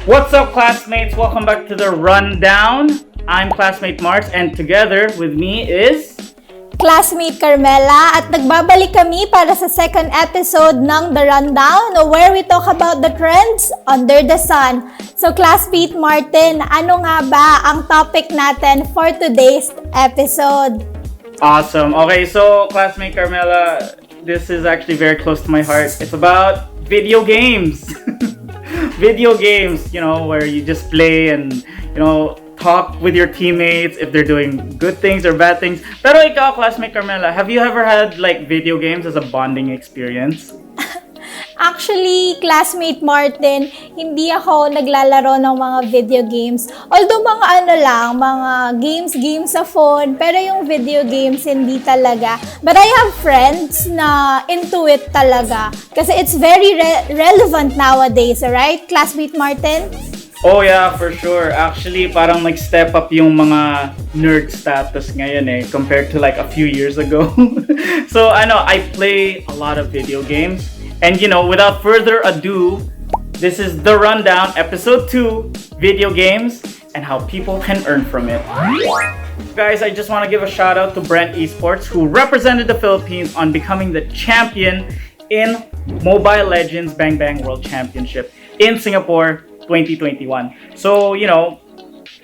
What's up, classmates? Welcome back to the Rundown. I'm Klasmeyt Martin, and together with me is... Klasmeyt Carmela, at nagbabalik kami para sa second episode ng The Rundown, where we talk about the trends under the sun. So, Klasmeyt Martin, ano nga ba ang topic natin for today's episode? Awesome. Okay, so Klasmeyt Carmela, this is actually very close to my heart. It's about video games. Video games, where you just play and, talk with your teammates if they're doing good things or bad things. Pero ikaw, Klasmeyt Carmela, have you ever had video games as a bonding experience? Actually, Klasmeyt Martin, hindi ako naglalaro ng mga video games. Although mga games sa phone, pero yung video games hindi talaga. But I have friends na into it talaga. Kasi it's very relevant nowadays, right, Klasmeyt Martin? Oh yeah, for sure. Actually, parang nag-step up yung mga nerd status ngayon compared to a few years ago. So, I play a lot of video games. And without further ado, this is The Rundown, Episode 2, Video Games, and how people can earn from it. Guys, I just want to give a shout out to Brent Esports, who represented the Philippines on becoming the champion in Mobile Legends Bang Bang World Championship in Singapore 2021. So,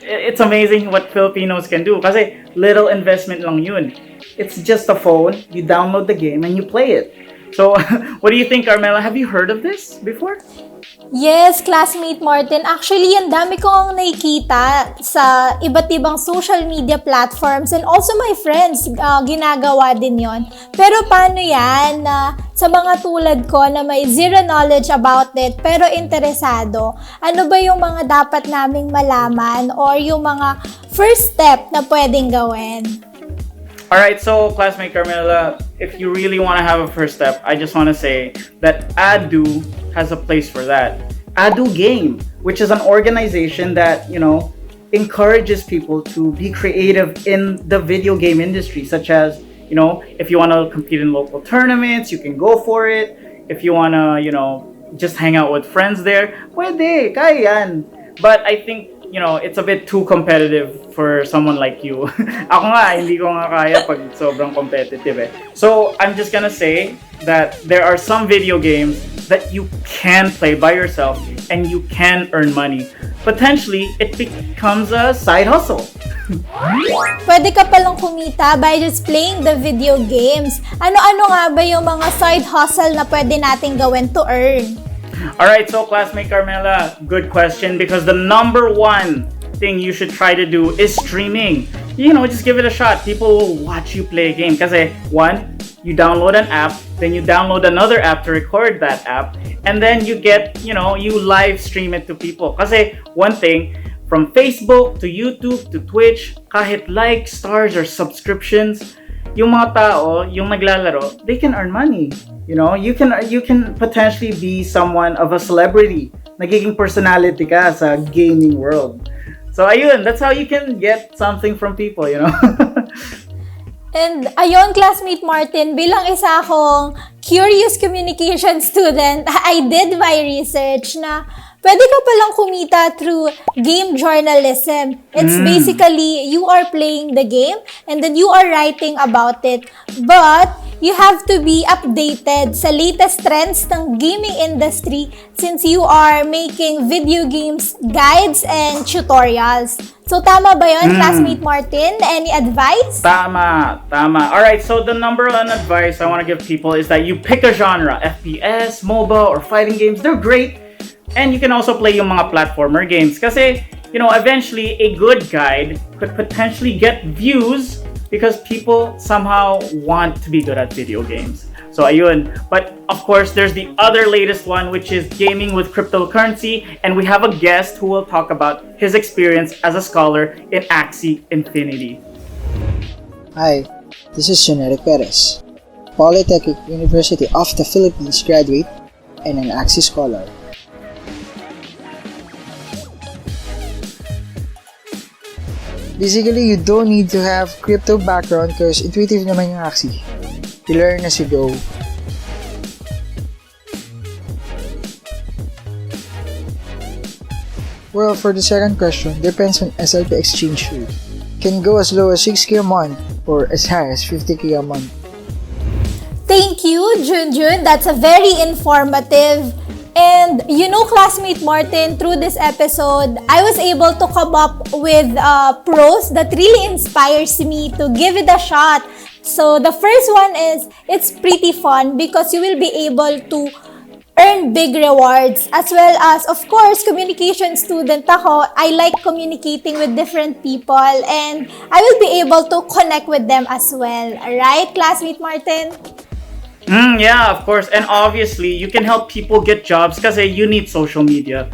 it's amazing what Filipinos can do kasi little investment lang yun. It's just a phone, you download the game, and you play it. So, what do you think, Carmela? Have you heard of this before? Yes, Klasmeyt Martin. Actually, ang dami kong nakikita sa iba't ibang social media platforms and also my friends, ginagawa din yon. Pero paano yan? Sa mga tulad ko na may zero knowledge about it pero interesado, ano ba yung mga dapat naming malaman or yung mga first step na pwedeng gawin? Alright, so Klasmeyt Carmela, if you really want to have a first step, I just want to say that ADU has a place for that. ADU Game, which is an organization that, encourages people to be creative in the video game industry, such as, if you want to compete in local tournaments, you can go for it. If you want to, just hang out with friends there, pwede, kaya yan. But I think, it's a bit too competitive for someone like you. Ako nga, hindi ko nga kaya pag sobrang competitive So, I'm just gonna say that there are some video games that you can play by yourself and you can earn money. Potentially, it becomes a side hustle. Pwede ka palang kumita by just playing the video games. Ano-ano nga ba yung mga side hustle na pwede nating gawin to earn? Alright, so Klasmeyt Carmela, good question, because the number one thing you should try to do is streaming. Just give it a shot. People will watch you play a game. Kasi, one, you download an app, then you download another app to record that app, and then you get, you live stream it to people. Kasi, one thing, from Facebook to YouTube to Twitch, kahit likes, stars, or subscriptions, yung mga tao, yung naglalaro, they can earn money. You can potentially be someone of a celebrity. Nagiging personality ka sa gaming world. So ayun, that's how you can get something from people, And ayun, Klasmeyt Martin, bilang isa akong curious communication student, I did my research na pwede ka palang kumita through game journalism. It's basically, you are playing the game and then you are writing about it. But, you have to be updated sa latest trends ng gaming industry since you are making video games, guides, and tutorials. So, tama ba yun, Klasmeyt Martin? Any advice? Tama. Alright, so the number one advice I want to give people is that you pick a genre. FPS, MOBA, or fighting games, they're great. And you can also play yung mga platformer games. Kasi, eventually, a good guide could potentially get views because people somehow want to be good at video games. So, ayun. But, of course, there's the other latest one, which is gaming with cryptocurrency. And we have a guest who will talk about his experience as a scholar in Axie Infinity. Hi, this is John Eric Perez, Polytechnic University of the Philippines graduate and an Axie Scholar. Basically, you don't need to have crypto background because intuitive naman yung Axie. You learn as you go. Well, for the second question, depends on SLP exchange rate. Can go as low as 6K a month or as high as 50K a month. Thank you, Junjun. That's a very informative. And you know, Klasmeyt Martin, through this episode, I was able to come up with pros that really inspires me to give it a shot. So the first one is, it's pretty fun because you will be able to earn big rewards, as well as, of course, communication student ako. I like communicating with different people and I will be able to connect with them as well. Alright, Klasmeyt Martin? Yeah, of course. And obviously, you can help people get jobs kasi you need social media.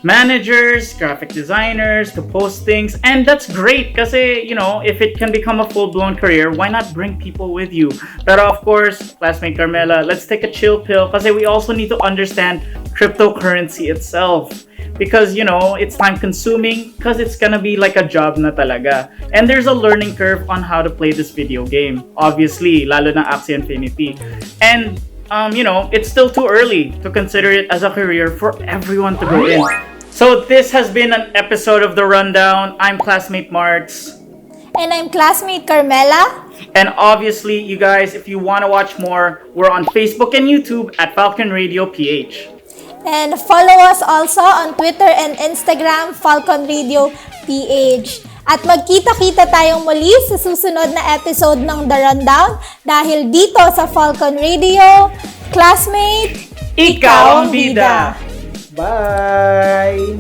Managers, graphic designers to post things, and that's great kasi, you know, if it can become a full-blown career, why not bring people with you? But of course, Klasmeyt Carmela, let's take a chill pill kasi we also need to understand cryptocurrency itself, because, you know, it's time-consuming because it's gonna be like a job na talaga. And there's a learning curve on how to play this video game, obviously, lalo na Axie Infinity. And you know, it's still too early to consider it as a career for everyone to go in. So this has been an episode of The Rundown. I'm Klasmeyt Marts. And I'm Klasmeyt Carmela. And obviously, you guys, if you want to watch more, we're on Facebook and YouTube at Falcon Radio PH. And follow us also on Twitter and Instagram, Falcon Radio PH. At magkita-kita tayong muli sa susunod na episode ng The Rundown dahil dito sa Falcon Radio, Klasmeyt, Ikaw ang bida! Bye!